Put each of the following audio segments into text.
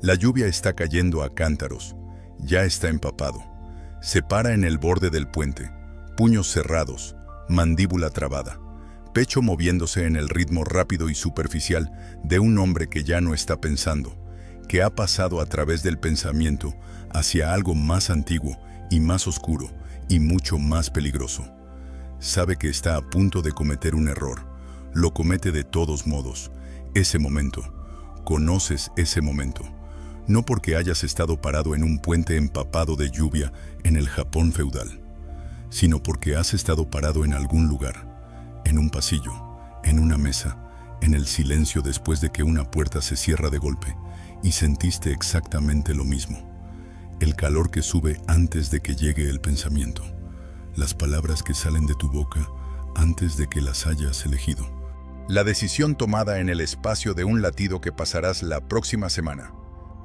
La lluvia está cayendo a cántaros, ya está empapado. Se para en el borde del puente, puños cerrados, mandíbula trabada, pecho moviéndose en el ritmo rápido y superficial de un hombre que ya no está pensando, que ha pasado a través del pensamiento hacia algo más antiguo y más oscuro y mucho más peligroso. Sabe que está a punto de cometer un error, lo comete de todos modos. Ese momento, conoces ese momento. No porque hayas estado parado en un puente empapado de lluvia en el Japón feudal, sino porque has estado parado en algún lugar, en un pasillo, en una mesa, en el silencio después de que una puerta se cierra de golpe, y sentiste exactamente lo mismo. El calor que sube antes de que llegue el pensamiento, las palabras que salen de tu boca antes de que las hayas elegido. La decisión tomada en el espacio de un latido que pasarás la próxima semana,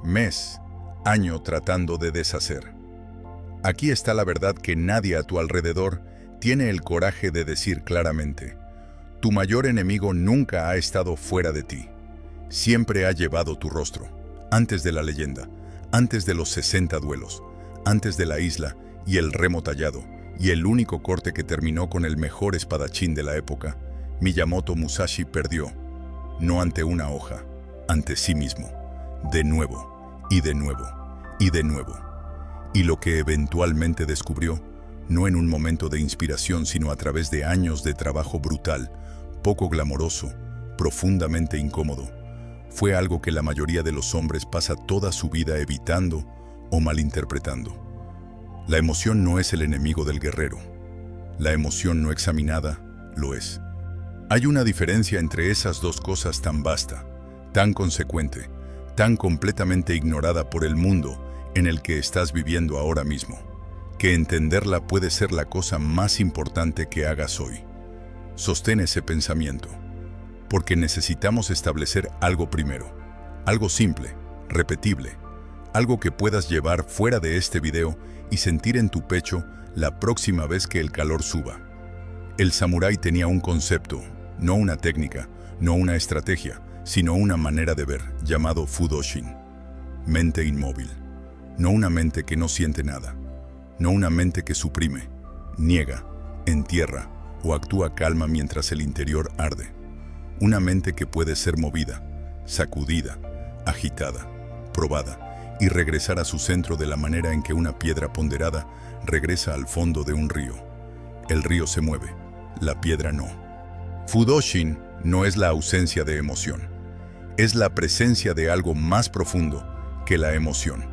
mes, año tratando de deshacer. Aquí está la verdad que nadie a tu alrededor tiene el coraje de decir claramente. Tu mayor enemigo nunca ha estado fuera de ti. Siempre ha llevado tu rostro, antes de la leyenda, antes de los 60 duelos, antes de la isla y el remo tallado, y el único corte que terminó con el mejor espadachín de la época. Miyamoto Musashi perdió, no ante una hoja, ante sí mismo, de nuevo, y de nuevo, y de nuevo. Y lo que eventualmente descubrió, no en un momento de inspiración, sino a través de años de trabajo brutal, poco glamoroso, profundamente incómodo, fue algo que la mayoría de los hombres pasa toda su vida evitando o malinterpretando. La emoción no es el enemigo del guerrero. La emoción no examinada lo es. Hay una diferencia entre esas dos cosas tan vasta, tan consecuente, tan completamente ignorada por el mundo en el que estás viviendo ahora mismo, que entenderla puede ser la cosa más importante que hagas hoy. Sostén ese pensamiento, porque necesitamos establecer algo primero, algo simple, repetible, algo que puedas llevar fuera de este video y sentir en tu pecho la próxima vez que el calor suba. El samurái tenía un concepto, no una técnica, no una estrategia, sino una manera de ver, llamado Fudoshin. Mente inmóvil. No una mente que no siente nada. No una mente que suprime, niega, entierra o actúa calma mientras el interior arde. Una mente que puede ser movida, sacudida, agitada, probada y regresar a su centro de la manera en que una piedra ponderada regresa al fondo de un río. El río se mueve, la piedra no. Fudoshin no es la ausencia de emoción. Es la presencia de algo más profundo que la emoción.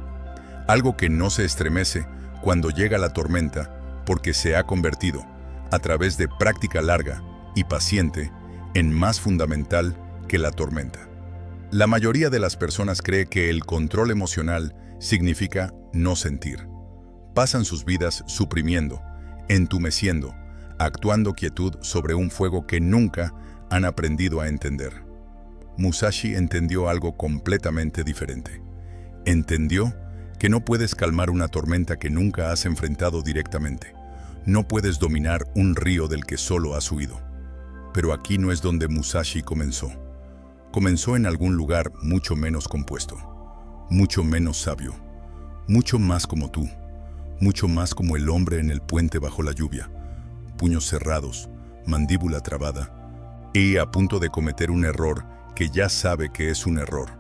Algo que no se estremece cuando llega la tormenta porque se ha convertido, a través de práctica larga y paciente, en más fundamental que la tormenta. La mayoría de las personas cree que el control emocional significa no sentir. Pasan sus vidas suprimiendo, entumeciendo, actuando quietud sobre un fuego que nunca han aprendido a entender. Musashi entendió algo completamente diferente. Entendió que no puedes calmar una tormenta que nunca has enfrentado directamente. No puedes dominar un río del que solo has huido. Pero aquí no es donde Musashi comenzó. Comenzó en algún lugar mucho menos compuesto, mucho menos sabio, mucho más como tú, mucho más como el hombre en el puente bajo la lluvia, puños cerrados, mandíbula trabada, y a punto de cometer un error que ya sabe que es un error,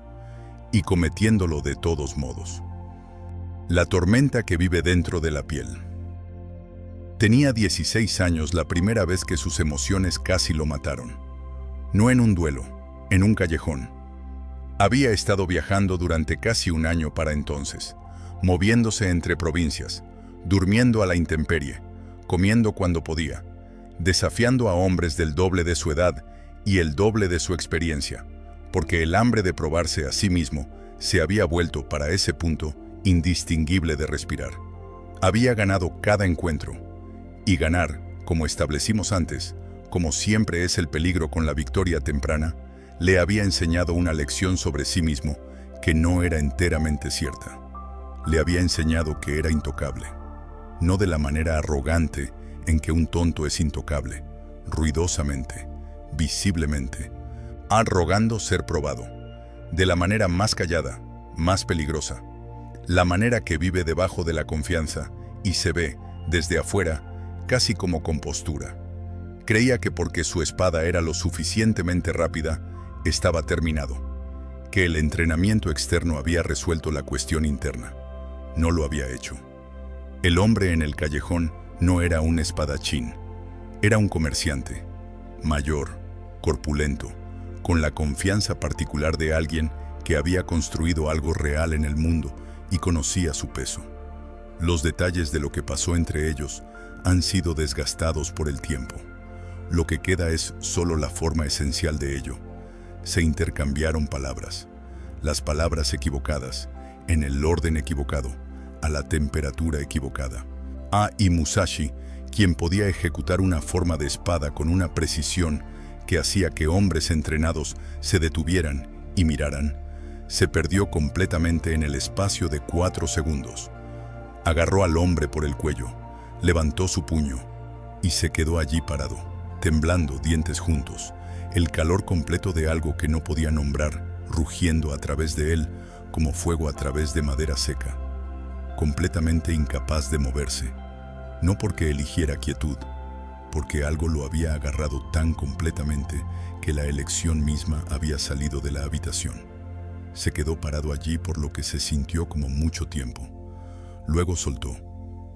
y cometiéndolo de todos modos. La tormenta que vive dentro de la piel. Tenía 16 años la primera vez que sus emociones casi lo mataron. No en un duelo, en un callejón. Había estado viajando durante casi un año para entonces, moviéndose entre provincias, durmiendo a la intemperie, comiendo cuando podía, desafiando a hombres del doble de su edad y el doble de su experiencia, porque el hambre de probarse a sí mismo se había vuelto para ese punto indistinguible de respirar. Había ganado cada encuentro, y ganar, como establecimos antes, como siempre es el peligro con la victoria temprana, le había enseñado una lección sobre sí mismo que no era enteramente cierta. Le había enseñado que era intocable, no de la manera arrogante en que un tonto es intocable, ruidosamente, visiblemente, rogando ser probado, de la manera más callada, más peligrosa. La manera que vive debajo de la confianza y se ve, desde afuera, casi como compostura. Creía que porque su espada era lo suficientemente rápida, estaba terminado, que el entrenamiento externo había resuelto la cuestión interna. No lo había hecho. El hombre en el callejón no era un espadachín, era un comerciante, mayor, corpulento, con la confianza particular de alguien que había construido algo real en el mundo y conocía su peso. Los detalles de lo que pasó entre ellos han sido desgastados por el tiempo. Lo que queda es solo la forma esencial de ello. Se intercambiaron palabras, las palabras equivocadas, en el orden equivocado, a la temperatura equivocada. Y Musashi, quien podía ejecutar una forma de espada con una precisión que hacía que hombres entrenados se detuvieran y miraran, se perdió completamente en el espacio de 4 segundos. Agarró al hombre por el cuello, levantó su puño y se quedó allí parado, temblando, dientes juntos, el calor completo de algo que no podía nombrar, rugiendo a través de él como fuego a través de madera seca, completamente incapaz de moverse, no porque eligiera quietud, porque algo lo había agarrado tan completamente que la elección misma había salido de la habitación. Se quedó parado allí por lo que se sintió como mucho tiempo. Luego soltó,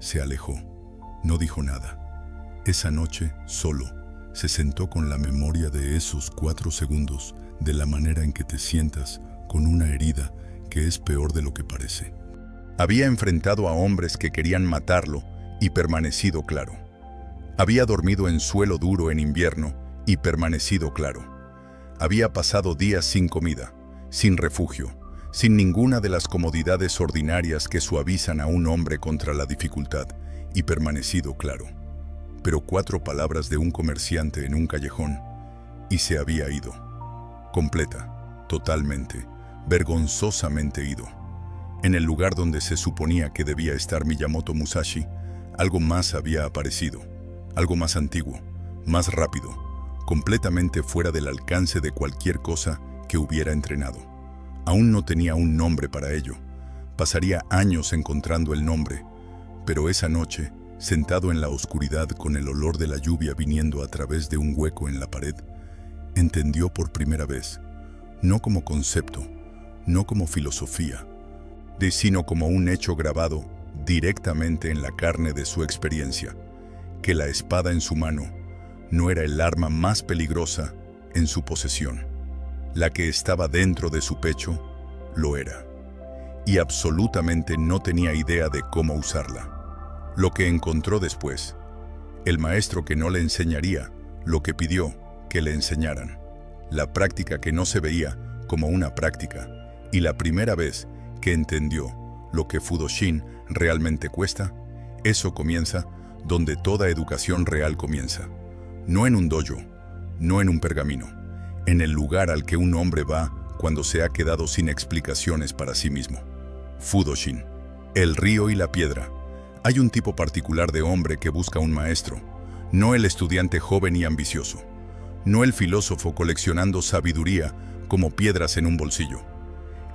se alejó, no dijo nada. Esa noche, solo, se sentó con la memoria de esos 4 segundos, de la manera en que te sientas con una herida que es peor de lo que parece. Había enfrentado a hombres que querían matarlo y permanecido claro. Había dormido en suelo duro en invierno y permanecido claro. Había pasado días sin comida, sin refugio, sin ninguna de las comodidades ordinarias que suavizan a un hombre contra la dificultad, y permanecido claro. Pero 4 palabras de un comerciante en un callejón, y se había ido. Completa, totalmente, vergonzosamente ido. En el lugar donde se suponía que debía estar Miyamoto Musashi, algo más había aparecido, algo más antiguo, más rápido, completamente fuera del alcance de cualquier cosa que hubiera entrenado. Aún no tenía un nombre para ello. Pasaría años encontrando el nombre, pero esa noche, sentado en la oscuridad con el olor de la lluvia viniendo a través de un hueco en la pared, entendió por primera vez, no como concepto, no como filosofía, sino como un hecho grabado directamente en la carne de su experiencia, que la espada en su mano no era el arma más peligrosa en su posesión. La que estaba dentro de su pecho lo era, y absolutamente no tenía idea de cómo usarla. Lo que encontró después, el maestro que no le enseñaría lo que pidió que le enseñaran, la práctica que no se veía como una práctica, y la primera vez que entendió lo que Fudoshin realmente cuesta, eso comienza donde toda educación real comienza. No en un dojo, no en un pergamino, en el lugar al que un hombre va cuando se ha quedado sin explicaciones para sí mismo. Fudoshin, el río y la piedra. Hay un tipo particular de hombre que busca un maestro, no el estudiante joven y ambicioso, no el filósofo coleccionando sabiduría como piedras en un bolsillo.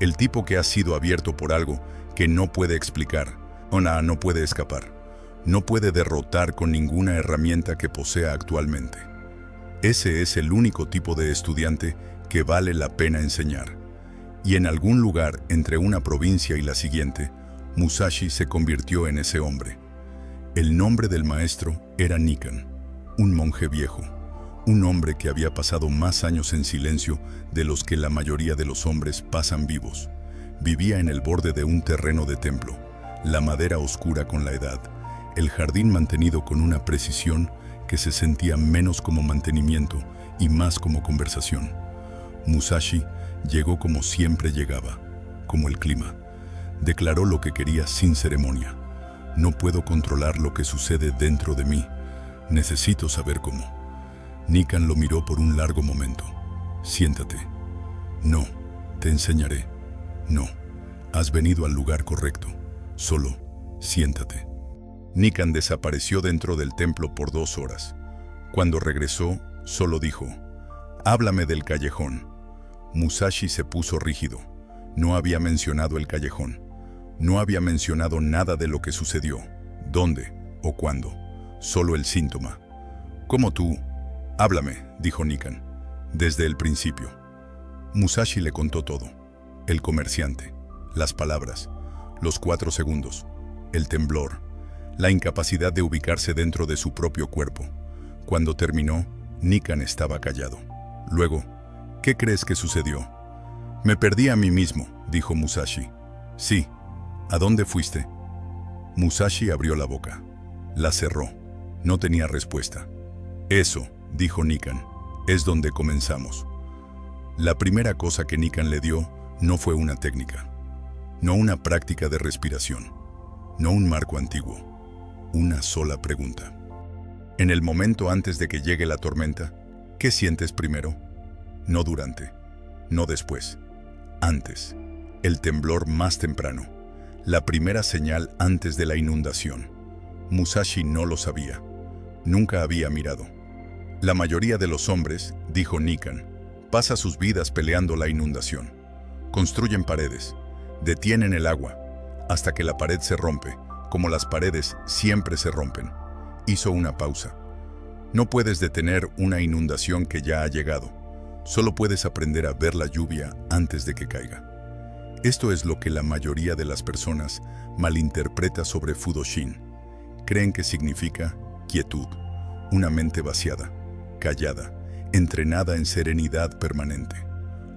El tipo que ha sido abierto por algo que no puede explicar, no puede escapar, no puede derrotar con ninguna herramienta que posea actualmente. Ese es el único tipo de estudiante que vale la pena enseñar. Y en algún lugar entre una provincia y la siguiente, Musashi se convirtió en ese hombre. El nombre del maestro era Nikan, un monje viejo, un hombre que había pasado más años en silencio de los que la mayoría de los hombres pasan vivos. Vivía en el borde de un terreno de templo, la madera oscura con la edad, el jardín mantenido con una precisión que se sentía menos como mantenimiento y más como conversación. Musashi llegó como siempre llegaba, como el clima. Declaró lo que quería sin ceremonia. No puedo controlar lo que sucede dentro de mí. Necesito saber cómo. Nikan lo miró por un largo momento. Siéntate. No, te enseñaré. No, has venido al lugar correcto. Solo, siéntate. Nikan desapareció dentro del templo por 2 horas. Cuando regresó, solo dijo, háblame del callejón. Musashi se puso rígido. No había mencionado el callejón. No había mencionado nada de lo que sucedió, dónde o cuándo. Solo el síntoma. «Como tú. Háblame», dijo Nikan, desde el principio. Musashi le contó todo. El comerciante, las palabras, los 4 segundos, el temblor, la incapacidad de ubicarse dentro de su propio cuerpo. Cuando terminó, Nikan estaba callado. Luego, «¿Qué crees que sucedió?» «Me perdí a mí mismo», dijo Musashi. «Sí. ¿A dónde fuiste?» Musashi abrió la boca. La cerró. No tenía respuesta. «Eso», dijo Nikan, «es donde comenzamos». La primera cosa que Nikan le dio no fue una técnica, no una práctica de respiración, no un marco antiguo, una sola pregunta. En el momento antes de que llegue la tormenta, ¿qué sientes primero? No durante, no después, antes. El temblor más temprano, la primera señal antes de la inundación. Musashi no lo sabía, nunca había mirado. La mayoría de los hombres, dijo Nikan, pasa sus vidas peleando la inundación. Construyen paredes, detienen el agua, hasta que la pared se rompe, como las paredes siempre se rompen. Hizo una pausa. No puedes detener una inundación que ya ha llegado. Solo puedes aprender a ver la lluvia antes de que caiga. Esto es lo que la mayoría de las personas malinterpreta sobre Fudoshin. Creen que significa quietud, una mente vaciada, callada, entrenada en serenidad permanente.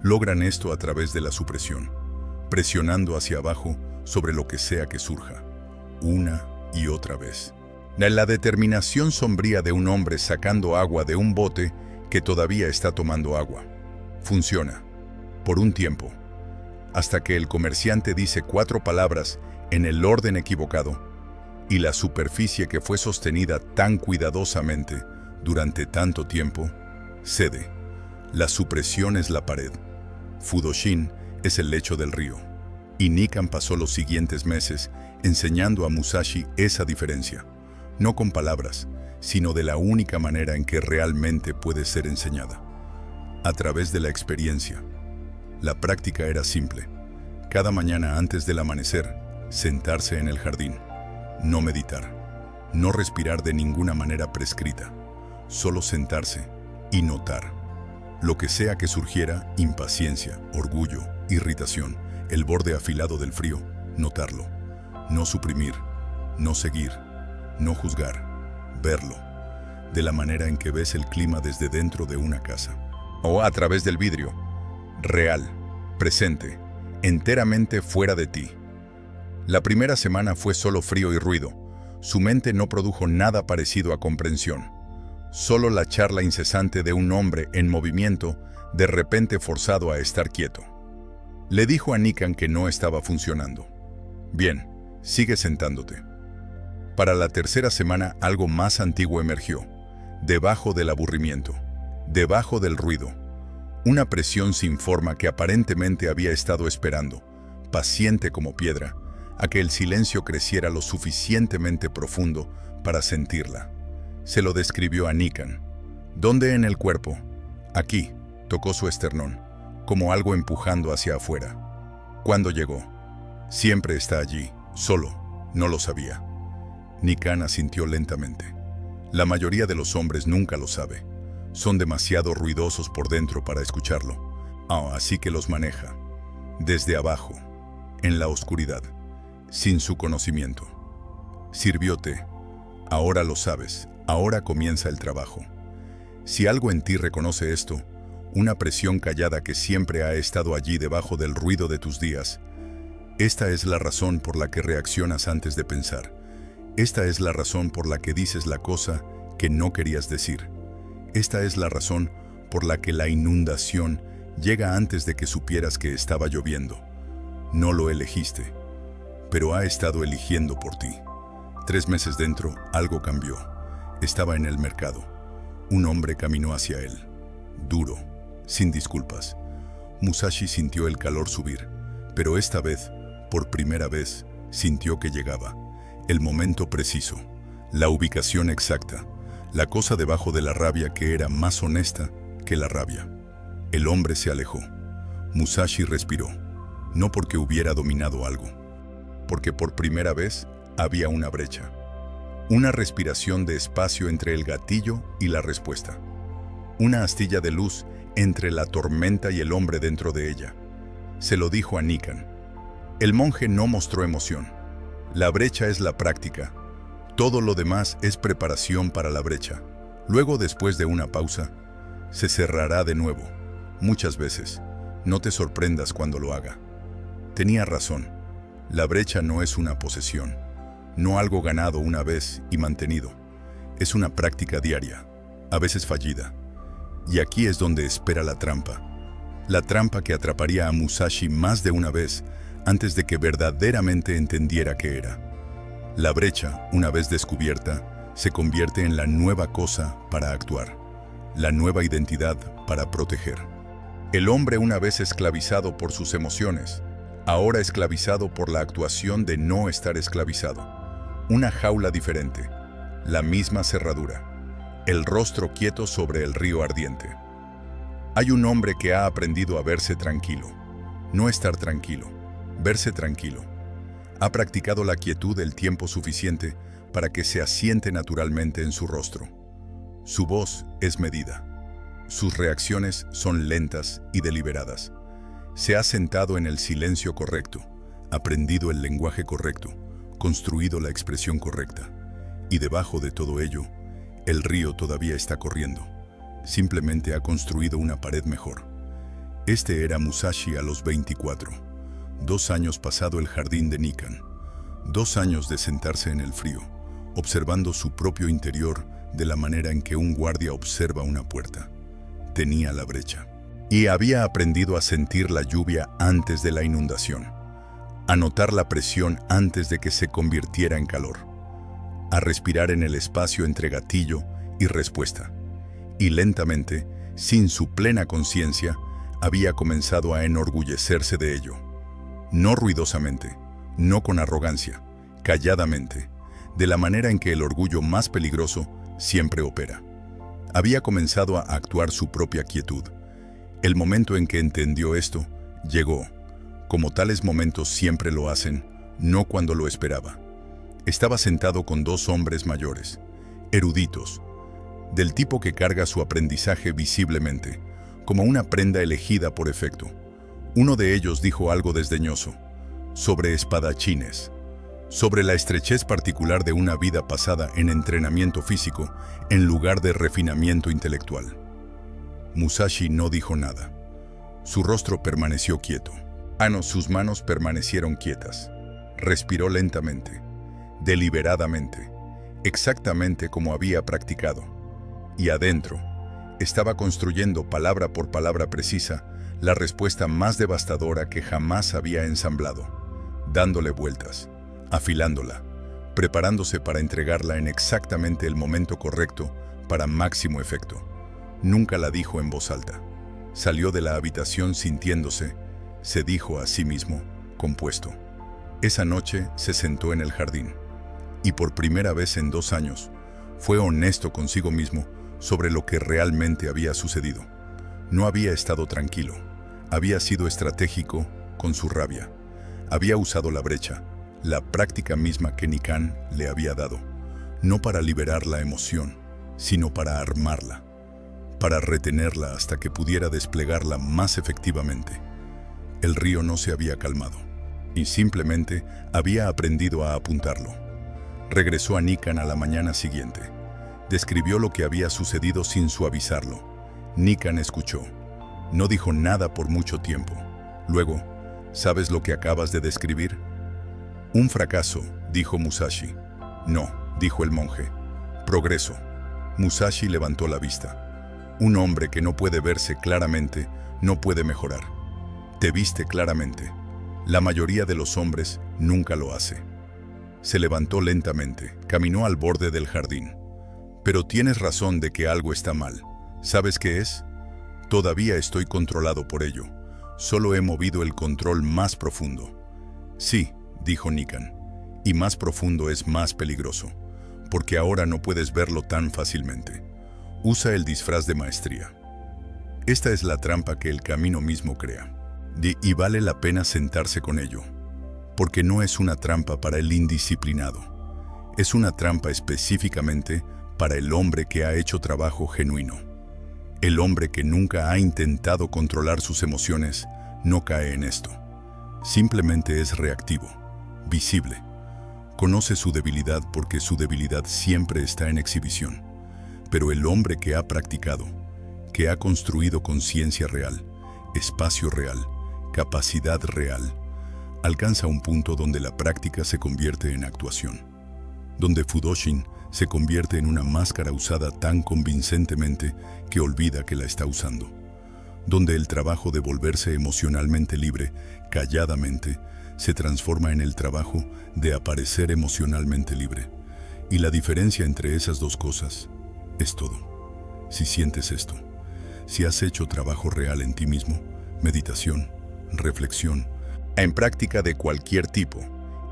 Logran esto a través de la supresión, presionando hacia abajo sobre lo que sea que surja, una y otra vez. La determinación sombría de un hombre sacando agua de un bote que todavía está tomando agua. Funciona, por un tiempo, hasta que el comerciante dice 4 palabras en el orden equivocado y la superficie que fue sostenida tan cuidadosamente durante tanto tiempo cede. La supresión es la pared. Fudoshin es el lecho del río. Y Nikan pasó los siguientes meses enseñando a Musashi esa diferencia, no con palabras, sino de la única manera en que realmente puede ser enseñada, a través de la experiencia. La práctica era simple. Cada mañana antes del amanecer, sentarse en el jardín, no meditar, no respirar de ninguna manera prescrita, solo sentarse y notar. Lo que sea que surgiera, impaciencia, orgullo, irritación, el borde afilado del frío, notarlo. No suprimir, no seguir, no juzgar, verlo, de la manera en que ves el clima desde dentro de una casa. O a través del vidrio, real, presente, enteramente fuera de ti. La primera semana fue solo frío y ruido. Su mente no produjo nada parecido a comprensión. Solo la charla incesante de un hombre en movimiento, de repente forzado a estar quieto. Le dijo a Nikan que no estaba funcionando. Bien, sigue sentándote. Para la tercera semana algo más antiguo emergió, debajo del aburrimiento, debajo del ruido. Una presión sin forma que aparentemente había estado esperando, paciente como piedra, a que el silencio creciera lo suficientemente profundo para sentirla. Se lo describió a Nikan. ¿Dónde en el cuerpo? Aquí, tocó su esternón, como algo empujando hacia afuera. ¿Cuándo llegó? Siempre está allí, solo, no lo sabía. Nikan asintió lentamente. La mayoría de los hombres nunca lo sabe. Son demasiado ruidosos por dentro para escucharlo. Así que los maneja. Desde abajo, en la oscuridad, sin su conocimiento. Sirvió té. Ahora lo sabes. Ahora comienza el trabajo. Si algo en ti reconoce esto, una presión callada que siempre ha estado allí debajo del ruido de tus días, esta es la razón por la que reaccionas antes de pensar. Esta es la razón por la que dices la cosa que no querías decir. Esta es la razón por la que la inundación llega antes de que supieras que estaba lloviendo. No lo elegiste, pero ha estado eligiendo por ti. 3 meses dentro, algo cambió. Estaba en el mercado. Un hombre caminó hacia él. Duro, sin disculpas. Musashi sintió el calor subir, pero esta vez, por primera vez, sintió que llegaba. El momento preciso, la ubicación exacta, la cosa debajo de la rabia que era más honesta que la rabia. El hombre se alejó. Musashi respiró. no porque hubiera dominado algo, porque por primera vez había una brecha, una respiración de espacio entre el gatillo y la respuesta, una astilla de luz entre la tormenta y el hombre dentro de ella. Se lo dijo a Nikan. El monje no mostró emoción. La brecha es la práctica. Todo lo demás es preparación para la brecha. Luego, después de una pausa, se cerrará de nuevo, muchas veces. No te sorprendas cuando lo haga. Tenía razón. La brecha no es una posesión, no algo ganado una vez y mantenido. Es una práctica diaria, a veces fallida. Y aquí es donde espera la trampa que atraparía a Musashi más de una vez antes de que verdaderamente entendiera qué era. La brecha, una vez descubierta, se convierte en la nueva cosa para actuar, la nueva identidad para proteger. El hombre, una vez esclavizado por sus emociones, ahora esclavizado por la actuación de no estar esclavizado. Una jaula diferente, la misma cerradura, el rostro quieto sobre el río ardiente. Hay un hombre que ha aprendido a verse tranquilo, no estar tranquilo, verse tranquilo. Ha practicado la quietud el tiempo suficiente para que se asiente naturalmente en su rostro. Su voz es medida. Sus reacciones son lentas y deliberadas. Se ha sentado en el silencio correcto, aprendido el lenguaje correcto, construido la expresión correcta. Y debajo de todo ello, el río todavía está corriendo. Simplemente ha construido una pared mejor. Este era Musashi a los 24. 2 años pasado el jardín de Nikan. 2 años de sentarse en el frío, observando su propio interior de la manera en que un guardia observa una puerta. Tenía la brecha. Y había aprendido a sentir la lluvia antes de la inundación, a notar la presión antes de que se convirtiera en calor, a respirar en el espacio entre gatillo y respuesta. Y lentamente, sin su plena conciencia, había comenzado a enorgullecerse de ello. No ruidosamente, no con arrogancia, calladamente, de la manera en que el orgullo más peligroso siempre opera. Había comenzado a actuar su propia quietud. El momento en que entendió esto, llegó. Como tales momentos siempre lo hacen, no cuando lo esperaba. Estaba sentado con 2 hombres mayores, eruditos, del tipo que carga su aprendizaje visiblemente, como una prenda elegida por efecto. Uno de ellos dijo algo desdeñoso, sobre espadachines, sobre la estrechez particular de una vida pasada en entrenamiento físico en lugar de refinamiento intelectual. Musashi no dijo nada. Su rostro permaneció quieto. Sus manos permanecieron quietas. Respiró lentamente, deliberadamente, exactamente como había practicado. Y adentro, estaba construyendo palabra por palabra precisa la respuesta más devastadora que jamás había ensamblado, dándole vueltas, afilándola, preparándose para entregarla en exactamente el momento correcto para máximo efecto. Nunca la dijo en voz alta. Salió de la habitación sintiéndose, se dijo a sí mismo, compuesto. Esa noche se sentó en el jardín y por primera vez en 2 años fue honesto consigo mismo sobre lo que realmente había sucedido. No había estado tranquilo, había sido estratégico con su rabia. Había usado la brecha, la práctica misma que Nikan le había dado, no para liberar la emoción, sino para armarla, para retenerla hasta que pudiera desplegarla más efectivamente. El río no se había calmado, y simplemente había aprendido a apuntarlo. Regresó a Nikan a la mañana siguiente. Describió lo que había sucedido sin suavizarlo. Nikan escuchó. No dijo nada por mucho tiempo. Luego, ¿sabes lo que acabas de describir? Un fracaso, dijo Musashi. No, dijo el monje. Progreso. Musashi levantó la vista. Un hombre que no puede verse claramente no puede mejorar. Te viste claramente. La mayoría de los hombres nunca lo hace. Se levantó lentamente, caminó al borde del jardín. Pero tienes razón de que algo está mal. ¿Sabes qué es? Todavía estoy controlado por ello. Solo he movido el control más profundo. Sí, dijo Nikan. Y más profundo es más peligroso, porque ahora no puedes verlo tan fácilmente. Usa el disfraz de maestría. Esta es la trampa que el camino mismo crea. Y vale la pena sentarse con ello, porque no es una trampa para el indisciplinado. Es una trampa específicamente para el hombre que ha hecho trabajo genuino. El hombre que nunca ha intentado controlar sus emociones no cae en esto. Simplemente es reactivo, visible. Conoce su debilidad porque su debilidad siempre está en exhibición. Pero el hombre que ha practicado, que ha construido conciencia real, espacio real, capacidad real, alcanza un punto donde la práctica se convierte en actuación, donde Fudoshin se convierte en una máscara usada tan convincentemente que olvida que la está usando, donde el trabajo de volverse emocionalmente libre, calladamente, se transforma en el trabajo de aparecer emocionalmente libre. Y la diferencia entre esas dos cosas es todo. Si sientes esto, si has hecho trabajo real en ti mismo, meditación, reflexión, en práctica de cualquier tipo,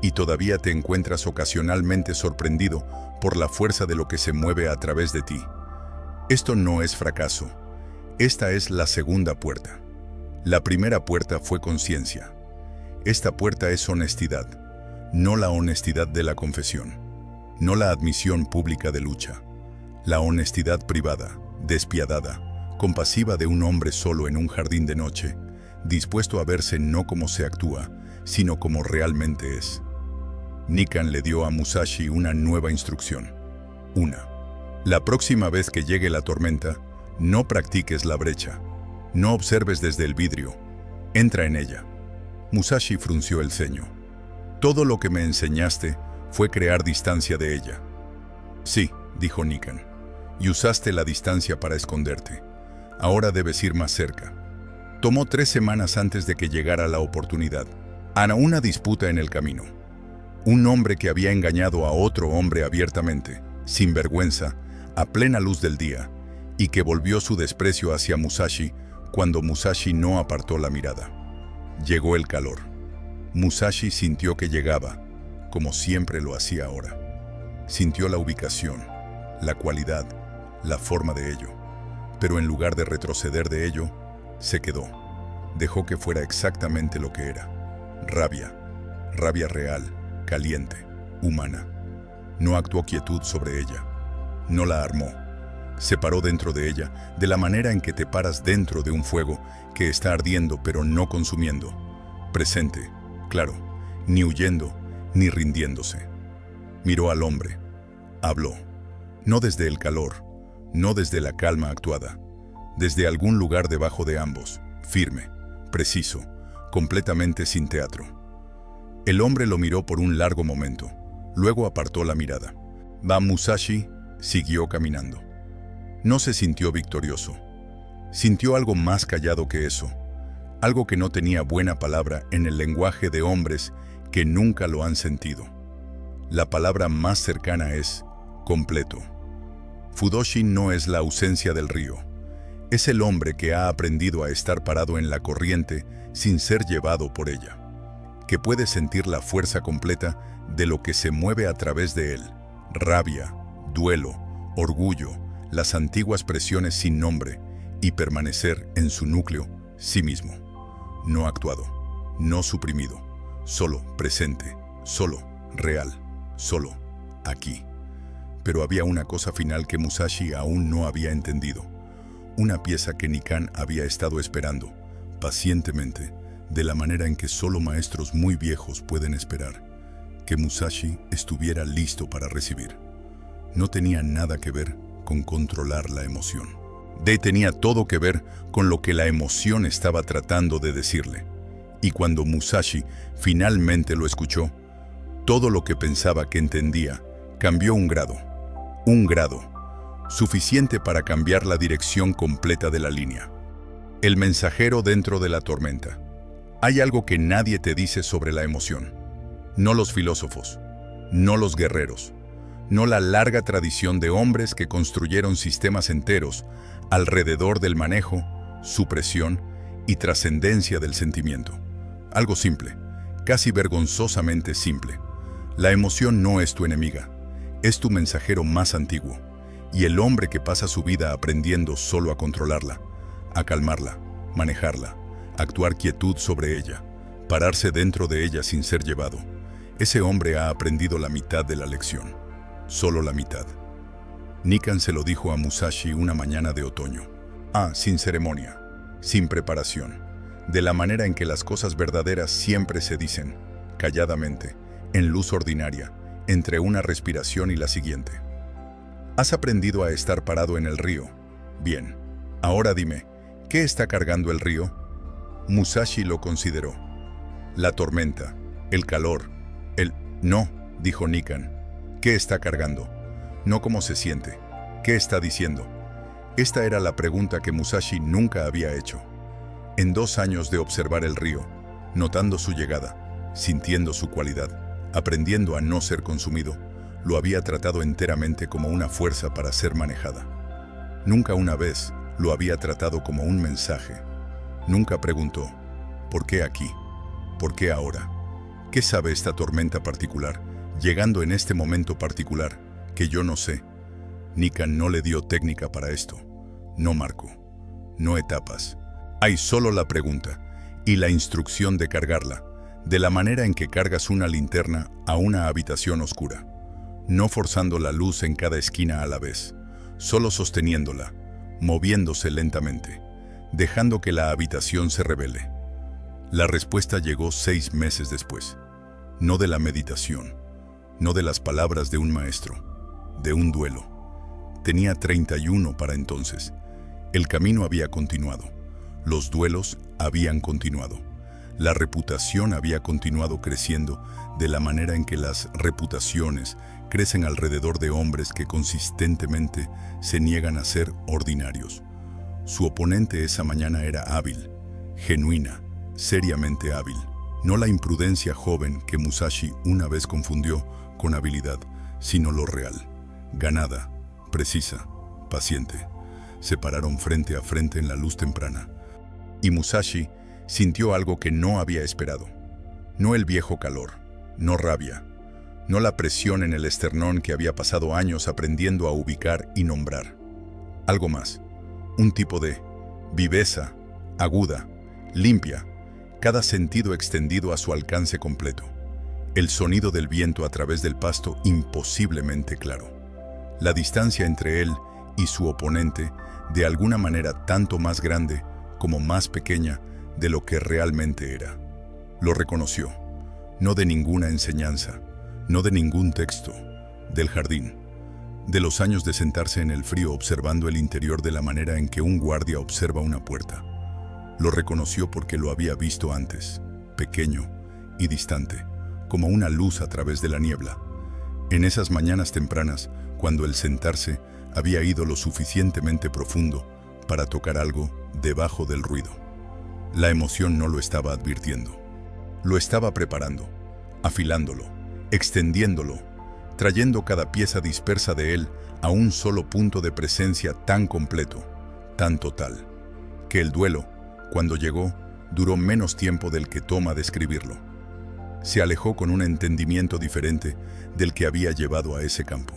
y todavía te encuentras ocasionalmente sorprendido por la fuerza de lo que se mueve a través de ti, esto no es fracaso. Esta es la segunda puerta. La primera puerta fue conciencia. Esta puerta es honestidad, no la honestidad de la confesión, no la admisión pública de lucha, la honestidad privada, despiadada, compasiva de un hombre solo en un jardín de noche, dispuesto a verse no como se actúa, sino como realmente es. Nikan le dio a Musashi una nueva instrucción. La próxima vez que llegue la tormenta, no practiques la brecha, no observes desde el vidrio, entra en ella. Musashi frunció el ceño. Todo lo que me enseñaste fue crear distancia de ella. Sí, dijo Nikan, y usaste la distancia para esconderte. Ahora debes ir más cerca. Tomó 3 semanas antes de que llegara la oportunidad. Ana, una disputa en el camino. Un hombre que había engañado a otro hombre abiertamente, sin vergüenza, a plena luz del día, y que volvió su desprecio hacia Musashi cuando Musashi no apartó la mirada. Llegó el calor. Musashi sintió que llegaba, como siempre lo hacía ahora. Sintió la ubicación, la cualidad, la forma de ello. Pero en lugar de retroceder de ello, se quedó. Dejó que fuera exactamente lo que era. Rabia. Rabia real, caliente, humana. No actuó quietud sobre ella. No la armó. Se paró dentro de ella, de la manera en que te paras dentro de un fuego que está ardiendo pero no consumiendo. Presente, claro, ni huyendo, ni rindiéndose. Miró al hombre. Habló. No desde el calor, no desde la calma actuada. Desde algún lugar debajo de ambos, firme, preciso, completamente sin teatro. El hombre lo miró por un largo momento, luego apartó la mirada. Musashi siguió caminando. No se sintió victorioso. Sintió algo más callado que eso, algo que no tenía buena palabra en el lenguaje de hombres que nunca lo han sentido. La palabra más cercana es completo. Fudoshin no es la ausencia del río. Es el hombre que ha aprendido a estar parado en la corriente sin ser llevado por ella, que puede sentir la fuerza completa de lo que se mueve a través de él. Rabia, duelo, orgullo, las antiguas presiones sin nombre y permanecer en su núcleo, sí mismo. No actuado, no suprimido, solo presente, solo real, solo aquí. Pero había una cosa final que Musashi aún no había entendido. Una pieza que Nikan había estado esperando, pacientemente, de la manera en que solo maestros muy viejos pueden esperar, que Musashi estuviera listo para recibir. No tenía nada que ver con controlar la emoción. Tenía todo que ver con lo que la emoción estaba tratando de decirle. Y cuando Musashi finalmente lo escuchó, todo lo que pensaba que entendía cambió un grado, suficiente para cambiar la dirección completa de la línea. El mensajero dentro de la tormenta. Hay algo que nadie te dice sobre la emoción. No los filósofos, no los guerreros, no la larga tradición de hombres que construyeron sistemas enteros alrededor del manejo, supresión y trascendencia del sentimiento. Algo simple, casi vergonzosamente simple. La emoción no es tu enemiga, es tu mensajero más antiguo, y el hombre que pasa su vida aprendiendo solo a controlarla, a calmarla, manejarla, actuar quietud sobre ella, pararse dentro de ella sin ser llevado. Ese hombre ha aprendido la mitad de la lección, solo la mitad. Nikan se lo dijo a Musashi una mañana de otoño. Sin ceremonia, sin preparación, de la manera en que las cosas verdaderas siempre se dicen, calladamente, en luz ordinaria, entre una respiración y la siguiente. ¿Has aprendido a estar parado en el río? Bien. Ahora dime, ¿qué está cargando el río? Musashi lo consideró. La tormenta, el calor, No, dijo Nikan. ¿Qué está cargando? No cómo se siente. ¿Qué está diciendo? Esta era la pregunta que Musashi nunca había hecho. En 2 años de observar el río, notando su llegada, sintiendo su cualidad, aprendiendo a no ser consumido, lo había tratado enteramente como una fuerza para ser manejada. Nunca una vez lo había tratado como un mensaje. Nunca preguntó, ¿por qué aquí? ¿Por qué ahora? ¿Qué sabe esta tormenta particular, llegando en este momento particular, que yo no sé? Nikan no le dio técnica para esto, no marco, no etapas. Hay solo la pregunta y la instrucción de cargarla, de la manera en que cargas una linterna a una habitación oscura, no forzando la luz en cada esquina a la vez, solo sosteniéndola, moviéndose lentamente, dejando que la habitación se revele. La respuesta llegó 6 meses después, no de la meditación, no de las palabras de un maestro, de un duelo. Tenía 31 para entonces. El camino había continuado, los duelos habían continuado, la reputación había continuado creciendo de la manera en que las reputaciones crecen alrededor de hombres que consistentemente se niegan a ser ordinarios. Su oponente esa mañana era hábil, genuina, seriamente hábil. No la imprudencia joven que Musashi una vez confundió con habilidad, sino lo real, ganada, precisa, paciente. Se pararon frente a frente en la luz temprana. Y Musashi sintió algo que no había esperado. No el viejo calor, no rabia, no la presión en el esternón que había pasado años aprendiendo a ubicar y nombrar. Algo más, un tipo de viveza, aguda, limpia, cada sentido extendido a su alcance completo. El sonido del viento a través del pasto imposiblemente claro. La distancia entre él y su oponente, de alguna manera tanto más grande como más pequeña de lo que realmente era. Lo reconoció, no de ninguna enseñanza, no de ningún texto, del jardín, de los años de sentarse en el frío observando el interior de la manera en que un guardia observa una puerta. Lo reconoció porque lo había visto antes, pequeño y distante, como una luz a través de la niebla. En esas mañanas tempranas, cuando el sentarse había ido lo suficientemente profundo para tocar algo debajo del ruido. La emoción no lo estaba advirtiendo. Lo estaba preparando, afilándolo, extendiéndolo, trayendo cada pieza dispersa de él a un solo punto de presencia tan completo, tan total, que el duelo, cuando llegó, duró menos tiempo del que toma describirlo. Se alejó con un entendimiento diferente del que había llevado a ese campo.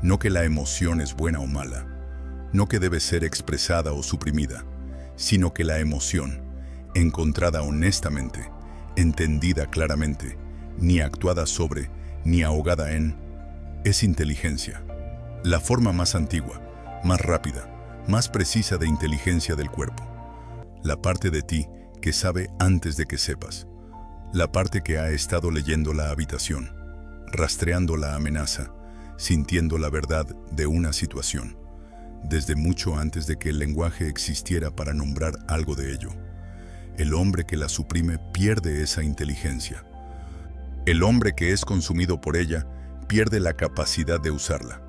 No que la emoción es buena o mala, no que debe ser expresada o suprimida, sino que la emoción, encontrada honestamente, entendida claramente, ni actuada sobre, ni ahogada en, es inteligencia. La forma más antigua, más rápida, más precisa de inteligencia del cuerpo. La parte de ti que sabe antes de que sepas. La parte que ha estado leyendo la habitación, rastreando la amenaza, sintiendo la verdad de una situación, desde mucho antes de que el lenguaje existiera para nombrar algo de ello. El hombre que la suprime pierde esa inteligencia. El hombre que es consumido por ella pierde la capacidad de usarla.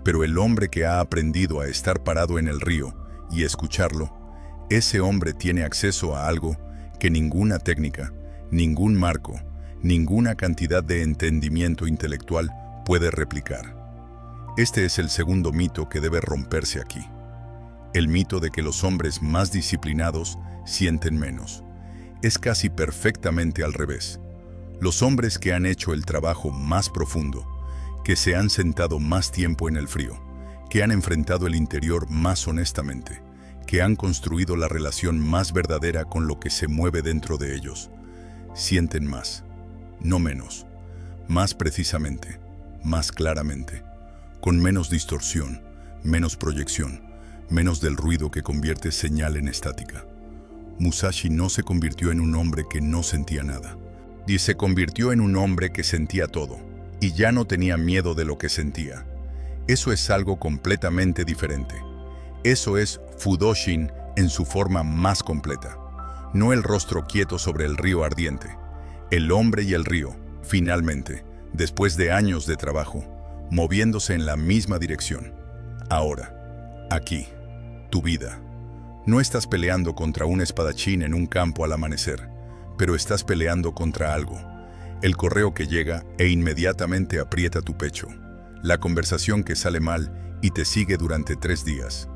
Pero el hombre que ha aprendido a estar parado en el río y escucharlo, ese hombre tiene acceso a algo que ninguna técnica, ningún marco, ninguna cantidad de entendimiento intelectual puede replicar. Este es el segundo mito que debe romperse aquí. El mito de que los hombres más disciplinados sienten menos. Es casi perfectamente al revés. Los hombres que han hecho el trabajo más profundo, que se han sentado más tiempo en el frío, que han enfrentado el interior más honestamente, que han construido la relación más verdadera con lo que se mueve dentro de ellos. Sienten más, no menos, más precisamente, más claramente, con menos distorsión, menos proyección, menos del ruido que convierte señal en estática. Musashi no se convirtió en un hombre que no sentía nada, y se convirtió en un hombre que sentía todo, y ya no tenía miedo de lo que sentía. Eso es algo completamente diferente. Eso es Fudoshin en su forma más completa. No el rostro quieto sobre el río ardiente. El hombre y el río, finalmente, después de años de trabajo, moviéndose en la misma dirección. Ahora, aquí, tu vida. No estás peleando contra un espadachín en un campo al amanecer, pero estás peleando contra algo. El correo que llega e inmediatamente aprieta tu pecho. La conversación que sale mal y te sigue durante 3 días.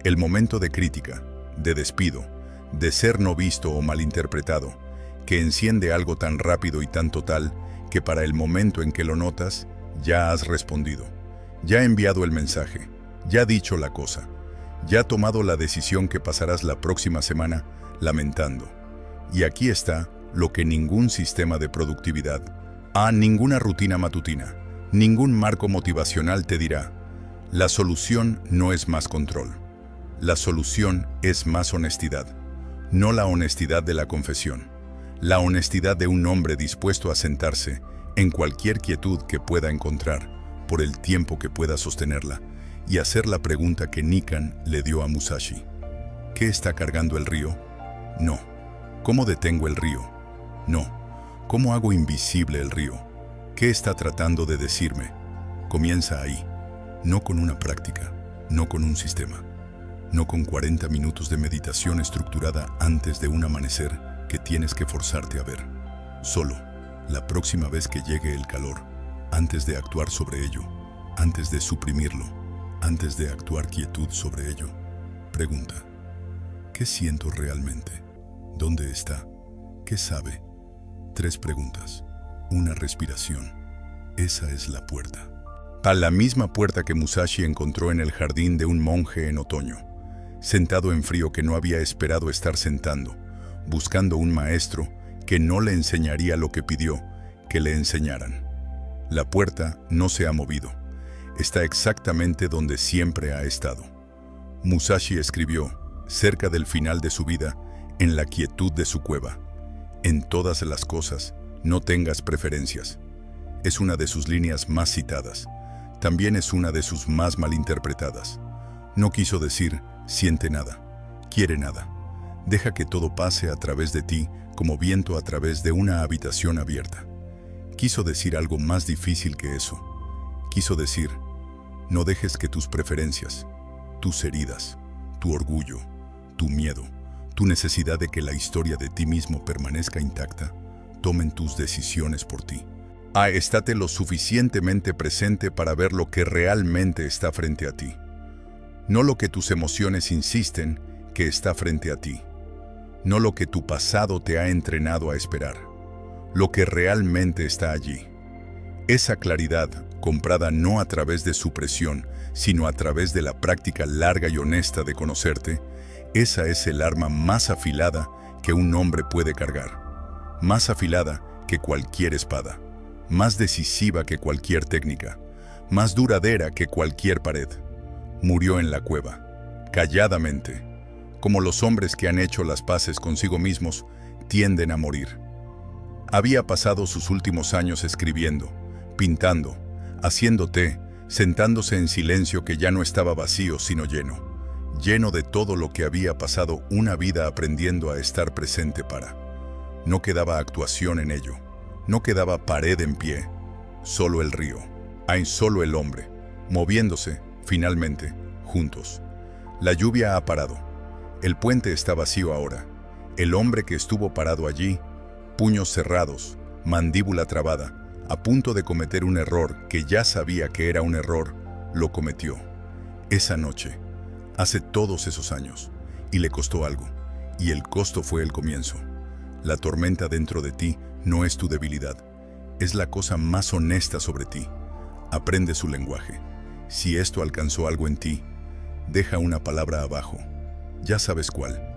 El momento de crítica, de despido, de ser no visto o malinterpretado, que enciende algo tan rápido y tan total que para el momento en que lo notas, ya has respondido. Ya enviado el mensaje, ya dicho la cosa, ya tomado la decisión que pasarás la próxima semana lamentando. Y aquí está lo que ningún sistema de productividad, ninguna rutina matutina, ningún marco motivacional te dirá. La solución no es más control. La solución es más honestidad. No la honestidad de la confesión. La honestidad de un hombre dispuesto a sentarse en cualquier quietud que pueda encontrar, por el tiempo que pueda sostenerla, y hacer la pregunta que Nikan le dio a Musashi. ¿Qué está cargando el río? No. ¿Cómo detengo el río? No. ¿Cómo hago invisible el río? ¿Qué está tratando de decirme? Comienza ahí. No con una práctica, no con un sistema, no con 40 minutos de meditación estructurada antes de un amanecer que tienes que forzarte a ver. Solo, la próxima vez que llegue el calor, antes de actuar sobre ello, antes de suprimirlo, antes de actuar quietud sobre ello, pregunta, ¿qué siento realmente? ¿Dónde está? ¿Qué sabe? 3 preguntas, una respiración. Esa es la puerta. A la misma puerta que Musashi encontró en el jardín de un monje en otoño, sentado en frío que no había esperado estar sentando, buscando un maestro que no le enseñaría lo que pidió que le enseñaran. La puerta no se ha movido. Está exactamente donde siempre ha estado. Musashi escribió, cerca del final de su vida, en la quietud de su cueva, en todas las cosas, no tengas preferencias. Es una de sus líneas más citadas. También es una de sus más malinterpretadas. No quiso decir, siente nada, quiere nada. Deja que todo pase a través de ti como viento a través de una habitación abierta. Quiso decir algo más difícil que eso. Quiso decir, no dejes que tus preferencias, tus heridas, tu orgullo, tu miedo, tu necesidad de que la historia de ti mismo permanezca intacta, tomen tus decisiones por ti. Estate lo suficientemente presente para ver lo que realmente está frente a ti. No lo que tus emociones insisten que está frente a ti. No lo que tu pasado te ha entrenado a esperar. Lo que realmente está allí. Esa claridad, comprada no a través de supresión, sino a través de la práctica larga y honesta de conocerte, esa es el arma más afilada que un hombre puede cargar. Más afilada que cualquier espada. Más decisiva que cualquier técnica. Más duradera que cualquier pared. Murió en la cueva, calladamente, como los hombres que han hecho las paces consigo mismos tienden a morir. Había pasado sus últimos años escribiendo, pintando, haciendo té, sentándose en silencio que ya no estaba vacío sino lleno de todo lo que había pasado una vida aprendiendo a estar presente para. No quedaba actuación en ello, no quedaba pared en pie, solo el río, solo el hombre, moviéndose, finalmente, juntos. La lluvia ha parado. El puente está vacío ahora. El hombre que estuvo parado allí, puños cerrados, mandíbula trabada, a punto de cometer un error que ya sabía que era un error, lo cometió. Esa noche, hace todos esos años, y le costó algo, y el costo fue el comienzo. La tormenta dentro de ti no es tu debilidad, es la cosa más honesta sobre ti. Aprende su lenguaje. Si esto alcanzó algo en ti, deja una palabra abajo. Ya sabes cuál.